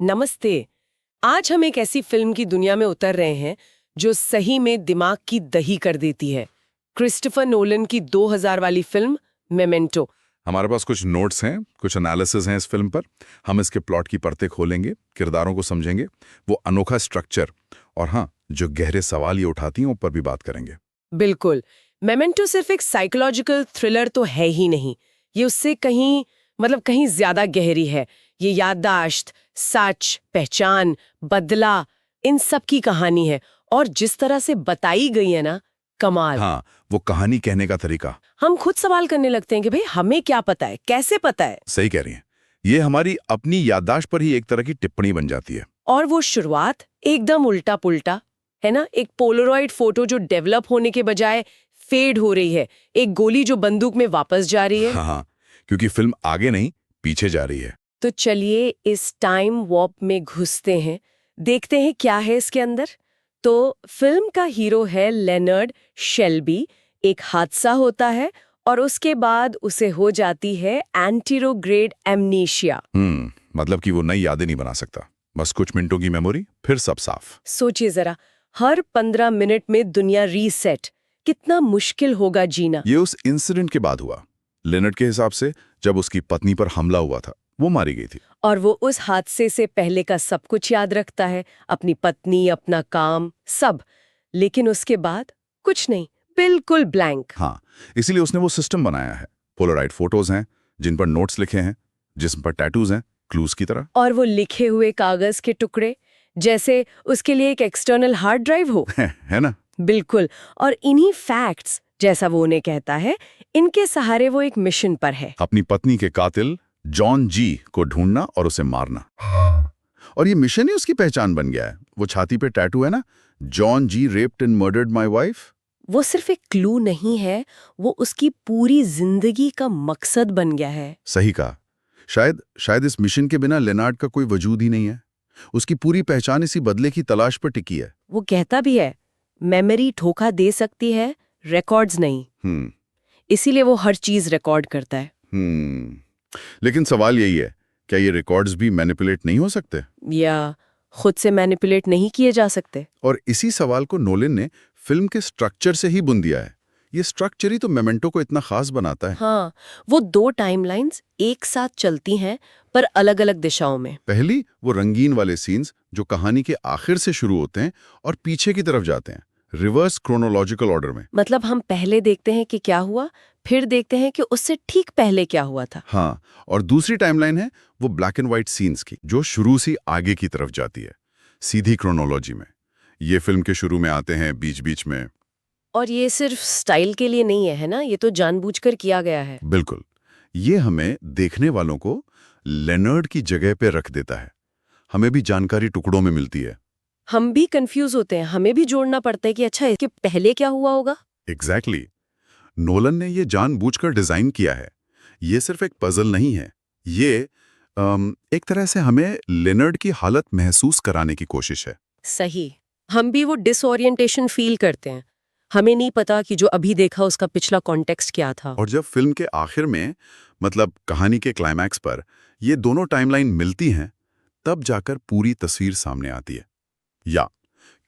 नमस्ते। आज हम एक ऐसी फिल्म की दुनिया में उतर रहे हैं जो सही में दिमाग की दही कर देती है। क्रिस्टोफर नोलन की 2000 वाली फिल्म मेमेंटो। हमारे पास कुछ नोट्स हैं, कुछ एनालिसिस हैं इस फिल्म पर। हम इसके प्लॉट की परतें खोलेंगे, किरदारों को समझेंगे, वो अनोखा स्ट्रक्चर और हाँ, जो गहरे सवाल ये उठाती हैं, उन पर भी बात करेंगे। बिल्कुल। मेमेंटो सिर्फ एक साइकोलॉजिकल थ्रिलर तो है ही नहीं, ये उससे कहीं ज्यादा गहरी है। ये याददाश्त, सच, पहचान, बदला, इन सब की कहानी है। और जिस तरह से बताई गई है ना, कमाल। हाँ, वो कहानी कहने का तरीका। हम खुद सवाल करने लगते हैं कि भाई हमें क्या पता है, कैसे पता है। सही कह रही हैं। ये हमारी अपनी याददाश्त पर ही एक तरह की टिप्पणी बन जाती है। और वो शुरुआत एकदम उल्टा पुल्टा है ना। एक पोलरॉइड फोटो जो डेवलप होने के बजाय फेड हो रही है, एक गोली जो बंदूक में वापस जा रही है। हाँ, क्योंकि फिल्म आगे नहीं, पीछे जा रही है। तो चलिए इस टाइम वॉर्प में घुसते हैं, देखते हैं क्या है इसके अंदर। तो फिल्म का हीरो है लेनर्ड शेल्बी। एक हादसा होता है और उसके बाद उसे हो जाती है एंटीरोग्रेड एमनीशिया। मतलब कि वो नई यादें नहीं बना सकता, बस कुछ मिनटों की मेमोरी, फिर सब साफ। सोचिए जरा, हर 15 मिनट में दुनिया रीसेट। कितना मुश्किल होगा जीना। ये उस इंसिडेंट के बाद हुआ। लेनर्ड के हिसाब से जब उसकी पत्नी पर हमला हुआ था, वो मारी गई थी। और वो उस हादसे से पहले का सब कुछ याद रखता है, अपनी पत्नी, अपना काम, सब। लेकिन उसके बाद कुछ नहीं, बिल्कुल ब्लैंक। हाँ, इसीलिए उसने वो सिस्टम बनाया है। पोलराइड फोटोज हैं जिन पर नोट्स लिखे हैं, जिसम पर टैटूज हैं, क्लूज की तरह। और वो लिखे हुए कागज के टुकड़े, जैसे उसके लिए एक एक्सटर्नल हार्ड ड्राइव हो। है ना। बिल्कुल। और इन्हीं फैक्ट्स, जैसा वो उन्हें कहता है, इनके सहारे वो एक मिशन पर है। अपनी पत्नी के कातिल जॉन जी को ढूंढना और उसे मारना। और ये मिशन ही उसकी पहचान बन गया है। वो छाती पे टैटू है ना, John G raped and murdered my wife. वो सिर्फ एक क्लू नहीं है, वो उसकी पूरी जिंदगी का मकसद बन गया है। सही कहा। शायद इस मिशन के बिना लेनार्ड का कोई वजूद ही नहीं है। उसकी पूरी पहचान इसी बदले की तलाश पर टिकी है। वो कहता भी है, मेमोरी धोखा दे सकती है, रिकॉर्ड्स नहीं। इसीलिए वो हर चीज रिकॉर्ड करता है। लेकिन सवाल यही है, क्या ये रिकॉर्ड्स भी मैनिपुलेट नहीं हो सकते, या खुद से मैनिपुलेट नहीं किए जा सकते? और इसी सवाल को नोलन ने फिल्म के स्ट्रक्चर से ही बुन दिया है। ये स्ट्रक्चर ही तो मेमेंटो को इतना खास बनाता है। हाँ, वो 2 टाइमलाइंस एक साथ चलती हैं, पर अलग-अलग दिशाओं में। पहली वो रंगीन वाले सीन्स जो कहानी के आखिर से शुरू होते हैं और पीछे की तरफ जाते हैं, रिवर्स क्रोनोलॉजिकल ऑर्डर में। मतलब हम पहले देखते हैं कि क्या हुआ, फिर देखते हैं कि उससे ठीक पहले क्या हुआ था। हाँ, और दूसरी टाइमलाइन है वो ब्लैक एंड व्हाइट सीन्स की, जो शुरू से आगे की तरफ जाती है, सीधी क्रोनोलॉजी में। ये फिल्म के शुरू में आते हैं, बीच बीच में। और ये सिर्फ स्टाइल के लिए नहीं है ना, ये तो जानबूझकर किया गया है। बिल्कुल। ये हमें देखने वालों को लेनर्ड की जगह पे रख देता है। हमें भी जानकारी टुकड़ों में मिलती है। हम भी कंफ्यूज होते हैं, हमें भी जोड़ना पड़ता है कि अच्छा इसके पहले क्या हुआ होगा। एग्जैक्टली। नोलन ने ये जानबूझकर डिजाइन किया है। ये सिर्फ एक पजल नहीं है, ये एक तरह से हमें लेनर्ड की हालत महसूस कराने की कोशिश है। सही। हम भी वो डिसओरिएंटेशन फील करते हैं। हमें नहीं पता कि जो अभी देखा उसका पिछला कॉन्टेक्स्ट क्या था। और जब फिल्म के आखिर में, मतलब कहानी के क्लाइमैक्स पर, ये दोनों टाइमलाइन मिलती हैं, तब जाकर पूरी तस्वीर सामने आती है। या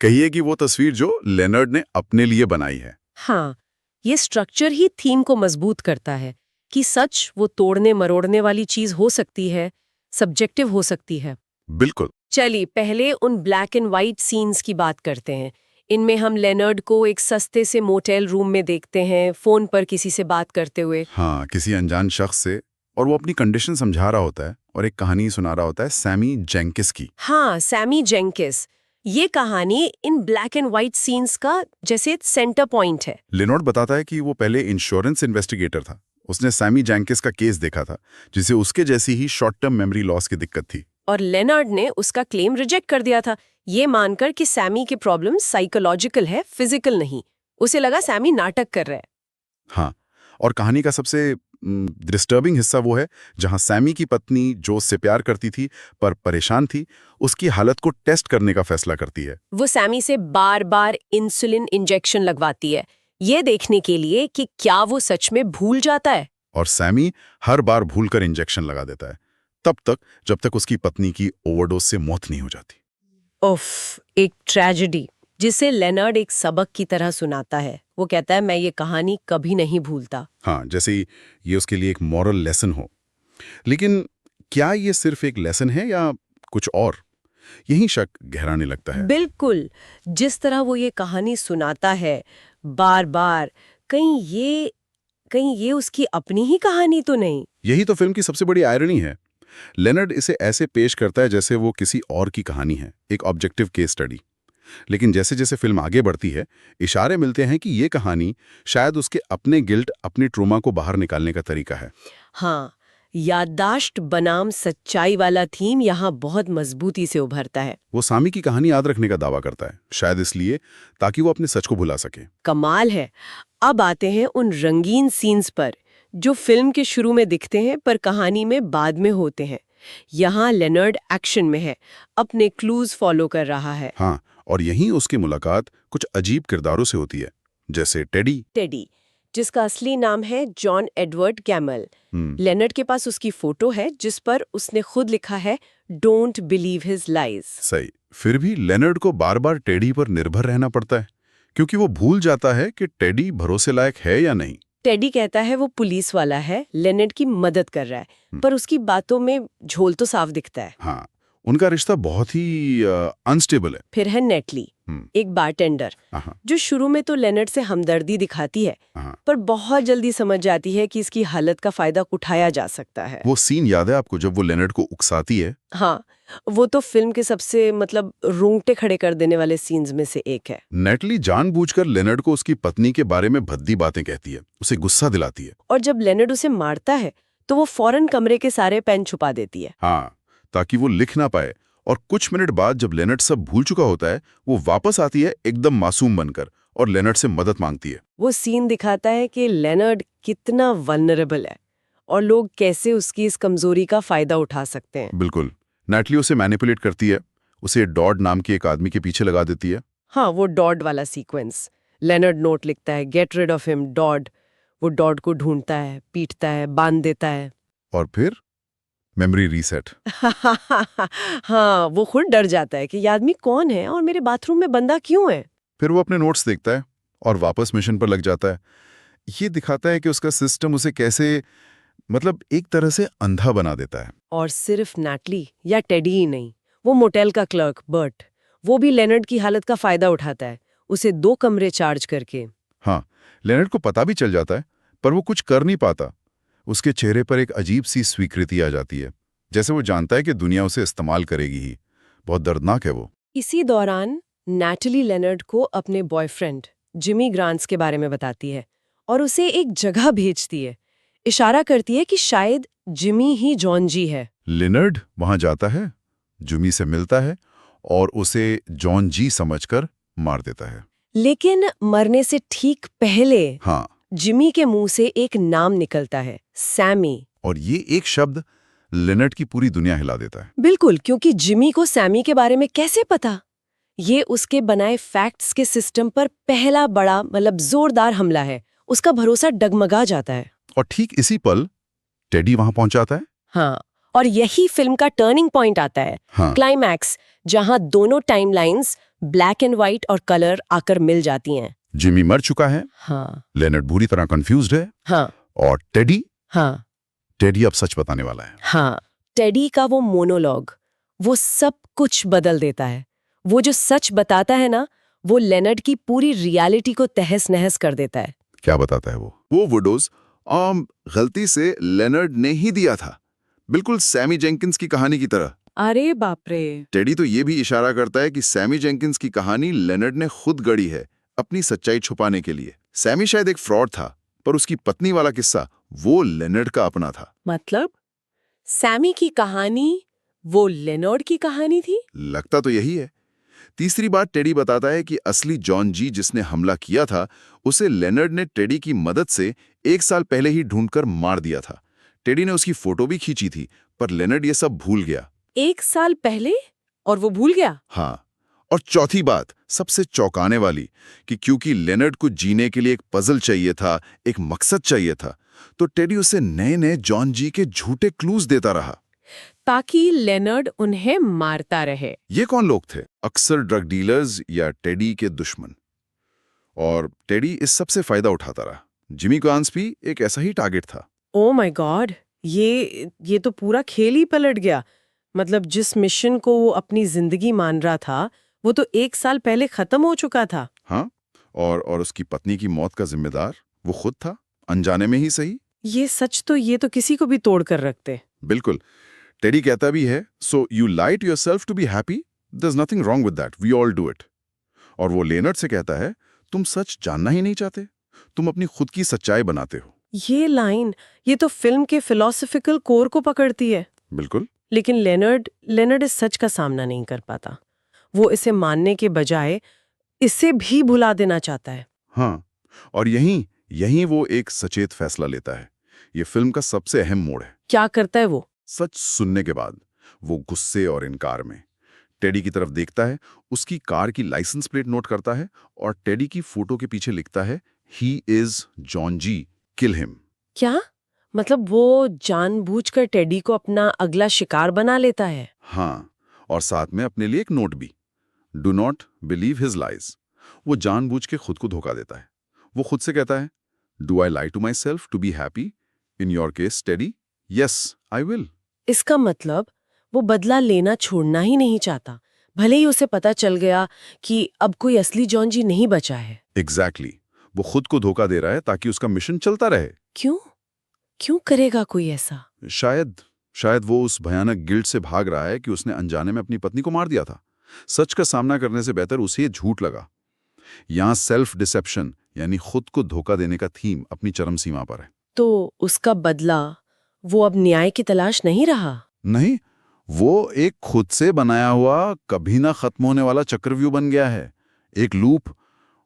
कहिए कि वो तस्वीर जो लेनर्ड ने अपने लिए बनाई है। हाँ, ये स्ट्रक्चर ही थीम को मजबूत करता है कि सच वो तोड़ने मरोड़ने वाली चीज हो सकती है, सब्जेक्टिव हो सकती है। बिल्कुल। चलिए पहले उन ब्लैक एंड वाइट सीन्स की बात करते हैं। इनमें हम लेनर्ड को एक सस्ते से मोटेल रूम में देखते हैं, फोन पर किसी से बात करते हुए। हाँ, किसी अनजान शख्स से, और वो अपनी कंडीशन समझा रहा होता है और एक कहानी सुना रहा होता है, सैमी जेंकिस की। हाँ, सैमी जेंकिस। ये कहानी इन ब्लैक एंड वाइट सीन्स का जैसे सेंटर पॉइंट है। लेनॉर्ड बताता है कि वो पहले इंश्योरेंस इन्वेस्टिगेटर था। उसने सैमी जेंकिस का केस देखा था, जिसे उसके जैसी ही शॉर्ट टर्म मेमोरी लॉस की दिक्कत थी। और लेनर्ड ने उसका क्लेम रिजेक्ट कर दिया था, ये मानकर कि सैमी की प्रॉब्लम साइकोलॉजिकल है, फिजिकल नहीं। उसे लगा सैमी नाटक कर रहा है। हाँ, और कहानी का सबसे डिस्टर्बिंग हिस्सा वो है जहां सैमी की पत्नी, जो उससे प्यार करती थी पर परेशान थी, उसकी हालत को टेस्ट करने का फैसला करती है। वो सैमी से बार बार इंसुलिन इंजेक्शन लगवाती है, ये देखने के लिए कि क्या वो सच में भूल जाता है। और सैमी हर बार भूलकर इंजेक्शन लगा देता है। तब तक जब तक उसकी पत्नी की ओवरडोज से मौत नहीं हो जाती। उफ, एक ट्रेजेडी जिसे लेनर्ड एक सबक की तरह सुनाता है। वो कहता है, मैं ये कहानी कभी नहीं भूलता। हाँ, जैसे ये उसके लिए एक मॉरल लेसन हो। लेकिन क्या ये सिर्फ एक लेसन है या कुछ और? यही शक गहराने लगता है। बिल्कुल, जिस तरह वो ये कहानी सुनाता है बार बार, कहीं ये उसकी अपनी ही कहानी तो नहीं। यही तो फिल्म की सबसे बड़ी आयरनी है। लेनर्ड इसे ऐसे पेश करता है जैसे वो किसी और की कहानी है, एक ऑब्जेक्टिव केस स्टडी। लेकिन जैसे जैसे फिल्म आगे बढ़ती है, इशारे मिलते हैं कि ये कहानी शायद उसके अपने गिल्ट, अपनी ट्रोमा को बाहर निकालने का तरीका है। हाँ, याददाश्त बनाम सच्चाई वाला थीम यहाँ बहुत मजबूती से उभरता है। वो सामी की कहानी याद रखने का दावा करता है, शायद इसलिए ताकि वो अपने सच को भुला सके। कमाल है। अब आते हैं उन रंगीन सीन्स पर जो फिल्म के शुरू में दिखते हैं पर कहानी में बाद में होते हैं। यहाँ लेनर्ड एक्शन में है, अपने क्लूज फॉलो कर रहा है। हाँ, और यहीं उसकी मुलाकात कुछ अजीब किरदारों से होती है, जैसे टेडी, जिसका असली नाम है जॉन एडवर्ड गैमल। लेनर्ड के पास उसकी फोटो है जिस पर उसने खुद लिखा है, डोंट बिलीव हिज लाइज। सही। फिर भी लेनर्ड को बार बार टेडी पर निर्भर रहना पड़ता है, क्योंकि वो भूल जाता है कि टेडी भरोसे लायक है या नहीं। टेडी कहता है वो पुलिस वाला है, लेनर्ड की मदद कर रहा है, पर उसकी बातों में झोल तो साफ दिखता है। हाँ, उनका रिश्ता बहुत ही अनस्टेबल है। फिर है नेटली, एक बारटेंडर, जो शुरू में तो लेनर्ड से हमदर्दी दिखाती है, पर बहुत जल्दी समझ जाती है कि इसकी हालत का फायदा उठाया जा सकता है। वो सीन याद है आपको जब वो लेनर्ड को उकसाती है? हाँ, वो तो फिल्म के सबसे रोंगटे खड़े कर देने वाले सीन्स में से एक है। नेटली जानबूझकर लेनर्ड को उसकी पत्नी के बारे में भद्दी बातें कहती है, उसे गुस्सा दिलाती है। और जब लेनर्ड उसे मारता है तो वो फौरन कमरे के सारे पेन छुपा देती है। हाँ, ताकि वो लिख ना पाए। और कुछ मिनट बाद जब लेनर्ड सब भूल चुका होता है, वो वापस आती है एकदम मासूम बनकर और लेनर्ड से मदद मांगती है। वो सीन दिखाता है कि लेनर्ड कितना वल्नरेबल है और लोग कैसे उसकी इस कमजोरी का फायदा उठा सकते हैं। बिल्कुल। नेटली उसे मैनिपुलेट करती है, उसे डॉड नाम के एक आदमी के पीछे लगा देती है। हाँ, वो डॉड वाला सीक्वेंस। लेनर्ड नोट लिखता है, get rid of him Dodd. वो डॉड को ढूंढता है, पीटता है, बांध देता है। और फिर मेमोरी रीसेट। हाँ, वो खुद डर जाता है कि ये आदमी कौन है और मेरे बाथरूम में बंदा क्यों है। फिर वो अपने नोट्स देखता है और वापस मिशन पर लग जाता है। ये दिखाता है कि उसका सिस्टम उसे कैसे एक तरह से अंधा बना देता है। और सिर्फ नेटली या टेडी ही नहीं, वो मोटेल का क्लर्क बर्ट, वो भी लेनर्ड की हालत का फायदा उठाता है, उसे 2 कमरे चार्ज करके। हाँ, लेनर्ड को पता भी चल जाता है, पर वो कुछ कर नहीं पाता। उसके चेहरे पर एक अजीब सी स्वीकृति आ जाती है, जैसे वो जानता है कि दुनिया उसे इस्तेमाल करेगी ही। बहुत दर्दनाक है वो। इसी दौरान नैटली लेनर्ड को अपने बॉयफ्रेंड जिमी ग्रांट्स के बारे में बताती है और उसे एक जगह भेजती है, इशारा करती है कि शायद जिमी ही जॉन जी है। लेनर्ड वहां जाता है, जिमी से मिलता है और उसे जॉन जी समझकर मार देता है। लेकिन मरने से ठीक पहले हाँ, जिमी के मुंह से एक नाम निकलता है, सैमी। और ये एक शब्द लेनर्ड की पूरी दुनिया हिला देता है। बिल्कुल, क्योंकि जिमी को सैमी के बारे में कैसे पता? ये उसके बनाए फैक्ट्स के सिस्टम पर पहला बड़ा जोरदार हमला है। उसका भरोसा डगमगा जाता है। और ठीक इसी पल टेडी वहां पहुंच जाता है। हाँ, और यही फिल्म का टर्निंग पॉइंट आता है। हाँ। क्लाइमैक्स, जहां दोनों टाइमलाइंस ब्लैक एंड व्हाइट और कलर आकर मिल जाती हैं। जिमी मर चुका है। हाँ, लेनर्ड बुरी तरह कंफ्यूज्ड है। हाँ, और हाँ, टेडी अब सच बताने वाला है। हाँ। टेडी का वो मोनोलॉग, वो सब कुछ बदल देता है। वो जो सच बताता है ना, वो लेनर्ड की पूरी रियलिटी को तहस नहस कर देता है। क्या बताता है वो? वो विडोज गलती से लेनर्ड ने ही दिया था, बिल्कुल सैमी जेंकिंस की कहानी की तरह। अरे बाप रे। टेडी तो ये भी इशारा करता है कि सैमी जेंकिंस की कहानी लेनर्ड ने खुद गढ़ी है, अपनी सच्चाई छुपाने के लिए। सैमी शायद एक फ्रॉड था, पर उसकी पत्नी वाला किस्सा वो लेनर्ड का अपना था। मतलब सैमी की कहानी वो लेनर्ड की कहानी थी? लगता तो यही है। तीसरी बात टेडी बताता है कि असली जॉन जी जिसने हमला किया था, उसे लेनर्ड ने टेडी की मदद से 1 साल पहले ही ढूंढकर मार दिया था। टेडी ने उसकी फोटो भी खींची थी, पर लेनर्ड ये सब भूल गया। 1 साल पहले? और वो भूल गया? हाँ, और चौथी बात सबसे चौंकाने वाली, कि क्योंकि लेनर्ड को जीने के लिए एक पजल चाहिए था, एक मकसद चाहिए था, तो टेडी उसे नए नए जॉन जी के झूठे क्लूज देता रहा। ताकि लेनर्ड उन्हें मारता रहे। ये कौन लोग थे? अक्सर ड्रग डीलर्स या टेडी के दुश्मन। और टेडी इस सब से फायदा उठाता रहा। जिमी गान्स भी एक ऐसा ही टारगेट था। ओ माय गॉड, ये तो पूरा खेल ही पलट गया। मतलब जिस मिशन को वो अपनी जिंदगी मान रहा था, वो तो 1 साल पहले खत्म हो चुका था। हाँ, और उसकी पत्नी की मौत का जिम्मेदार वो खुद था, अनजाने में ही सही। ये तो किसी को भी तोड़ कर रखते। बिल्कुल। टेडी कहता भी है, so you lie to yourself to be happy, there is nothing wrong with that, we all do it. और वो लेनर्ड से कहता है, तुम सच जानना ही नहीं चाहते, तुम अपनी खुद की सच्चाई बनाते हो। ये लाइन, ये तो फिल्म के फिलोसॉफिकल कोर को पकड़ती है। बिल्कुल। लेकिन लेनर्ड इस सच का सामना नहीं कर पाता। वो इसे मानने के बजाय इसे भी भुला देना चाहता है। हाँ, और यहीं वो एक सचेत फैसला लेता है। ये फिल्म का सबसे अहम मोड़ है। क्या करता है वो? सच सुनने के बाद वो गुस्से और इनकार में टेडी की तरफ देखता है, उसकी कार की लाइसेंस प्लेट नोट करता है और टेडी की फोटो के पीछे लिखता है, he is John G, kill him. क्या मतलब वो जानबूझकर टेडी को अपना अगला शिकार बना लेता है? हाँ, और साथ में अपने लिए एक नोट भी, do not believe his lies. वो जानबूझ के खुद को धोखा देता है। वो खुद से कहता है, do I lie to myself to be happy? In your case Teddy, yes I will. इसका मतलब वो बदला लेना छोड़ना ही नहीं चाहता, भले ही उसे पता चल गया कि अब कोई असली जॉन जी नहीं बचा है। एग्जैक्टली। वो खुद को धोखा दे रहा है ताकि उसका मिशन चलता रहे। क्यों करेगा कोई ऐसा? शायद वो उस भयानक गिल्ट से भाग रहा है कि उसने अनजाने में अपनी पत्नी को मार दिया था। सच का सामना करने से बेहतर उसे ये झूठ लगा। यहाँ सेल्फ डिसेप्शन यानी खुद को धोखा देने का थीम अपनी चरम सीमा पर है। तो उसका बदला वो अब न्याय की तलाश नहीं रहा? नहीं, वो एक खुद से बनाया हुआ कभी ना खत्म होने वाला चक्रव्यूह बन गया है। एक लूप।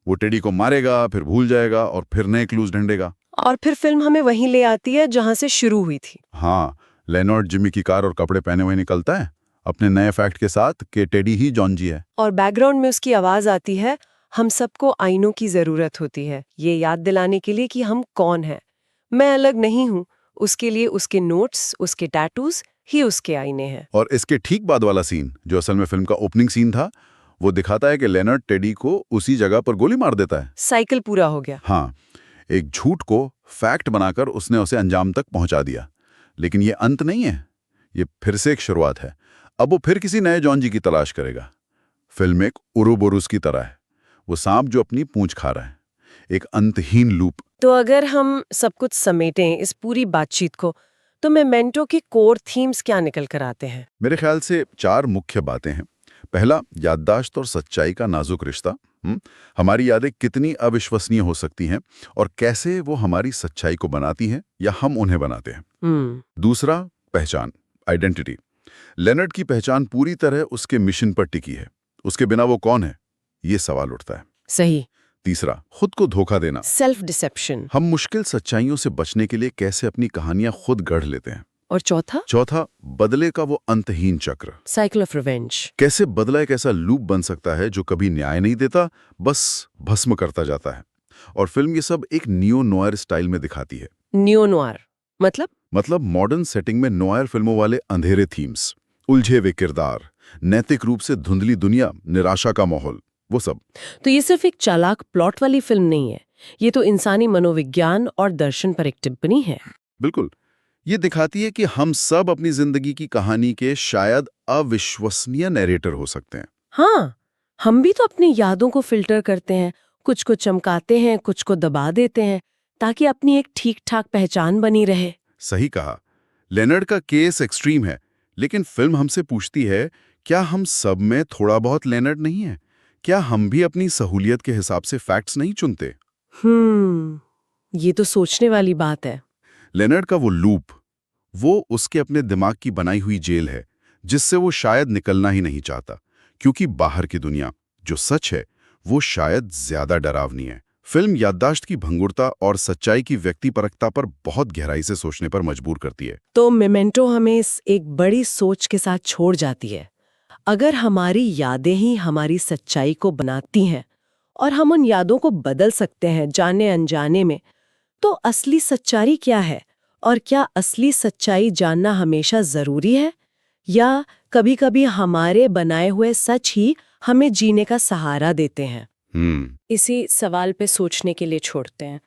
वो टेडी को मारेगा, फिर भूल जाएगा और फिर नए क्लूज ढूंढेगा। और फिर फिल्म हमें वहीं ले आती है जहां से शुरू हुई थी। हाँ, लेनॉर्ड जिमी की कार और कपड़े पहने हुए निकलता है अपने नए फैक्ट के साथ कि टेडी ही जॉन जी है। और बैकग्राउंड में उसकी आवाज आती है, हम सबको आईनों की जरूरत होती है, ये याद दिलाने के लिए कि हम कौन हैं। मैं अलग नहीं हूँ। उसके लिए उसके नोट्स, उसके टैटूज ही उसके आईने हैं। और इसके ठीक बाद वाला सीन, जो असल में फिल्म का ओपनिंग सीन था, वो दिखाता है कि लेनर्ड टेडी को उसी जगह पर गोली मार देता है। साइकिल पूरा हो गया। हाँ, एक झूठ को फैक्ट बनाकर उसने उसे अंजाम तक पहुंचा दिया। लेकिन ये अंत नहीं है, ये फिर से एक शुरुआत है। अब वो फिर किसी नए जॉन जी की तलाश करेगा। फिल्म एक उरुबोरुस की तरह है, वो सांप जो अपनी पूंछ खा रहा है, एक अंतहीन लूप। तो अगर हम सब कुछ समेटें इस पूरी बातचीत को, तो मेमेंटो के कोर थीम्स क्या निकल कर आते हैं? मेरे ख्याल से 4 मुख्य बातें हैं। पहला, याददाश्त और सच्चाई का नाजुक रिश्ता। हमारी यादें कितनी अविश्वसनीय हो सकती हैं और कैसे वो हमारी सच्चाई को बनाती हैं या हम उन्हें बनाते हैं। दूसरा, पहचान, आइडेंटिटी। लेनर्ड की पहचान पूरी तरह उसके मिशन पर टिकी है। उसके बिना वो कौन है, ये सवाल उठता है। सही। तीसरा, खुद को धोखा देना, सेल्फ डिसेप्शन। हम मुश्किल सच्चाइयों से बचने के लिए कैसे अपनी कहानियां खुद गढ़ लेते हैं। और चौथा, बदले का वो अंतहीन चक्र, साइकिल ऑफ रिवेंज। कैसे बदला एक ऐसा लूप बन सकता है जो कभी न्याय नहीं देता, बस भस्म करता जाता है। और फिल्म ये सब एक नियो नोयर स्टाइल में दिखाती है। नियो नोयर मतलब मॉडर्न सेटिंग में नोयर फिल्मों वाले अंधेरे थीम्स, उलझे हुए किरदार, नैतिक रूप से धुंधली दुनिया, निराशा का माहौल, वो सब। तो ये सिर्फ एक चालाक प्लॉट वाली फिल्म नहीं है, ये तो इंसानी मनोविज्ञान और दर्शन पर एक टिप्पणी है। बिल्कुल। ये दिखाती है कि हम सब अपनी जिंदगी की कहानी के शायद अविश्वसनीय नैरेटर हो सकते हैं। हाँ, हम भी तो अपनी यादों को फिल्टर करते हैं, कुछ को चमकाते हैं, कुछ को दबा देते हैं, ताकि अपनी एक ठीक-ठाक पहचान बनी रहे। सही कहा। लेनर्ड का केस एक्सट्रीम है, लेकिन फिल्म हमसे पूछती है, क्या हम सब में थोड़ा बहुत लेनर्ड नहीं है? क्या हम भी अपनी सहूलियत के हिसाब से फैक्ट्स नहीं चुनते? ये तो सोचने वाली बात है। लेनर्ड का वो लूप, वो उसके अपने दिमाग की बनाई हुई जेल है, जिससे वो शायद निकलना ही नहीं चाहता, क्योंकि बाहर की दुनिया, जो सच है, वो शायद ज्यादा डरावनी है। फिल्म याददाश्त की भंगुरता और सच्चाई की व्यक्तिपरकता पर बहुत गहराई से सोचने पर मजबूर करती है। तो मेमेंटो हमें एक बड़ी सोच के साथ छोड़ जाती है। अगर हमारी यादें ही हमारी सच्चाई को बनाती हैं और हम उन यादों को बदल सकते हैं जाने अनजाने में, तो असली सच्चाई क्या है? और क्या असली सच्चाई जानना हमेशा जरूरी है, या कभी-कभी हमारे बनाए हुए सच ही हमें जीने का सहारा देते हैं? इसी सवाल पे सोचने के लिए छोड़ते हैं।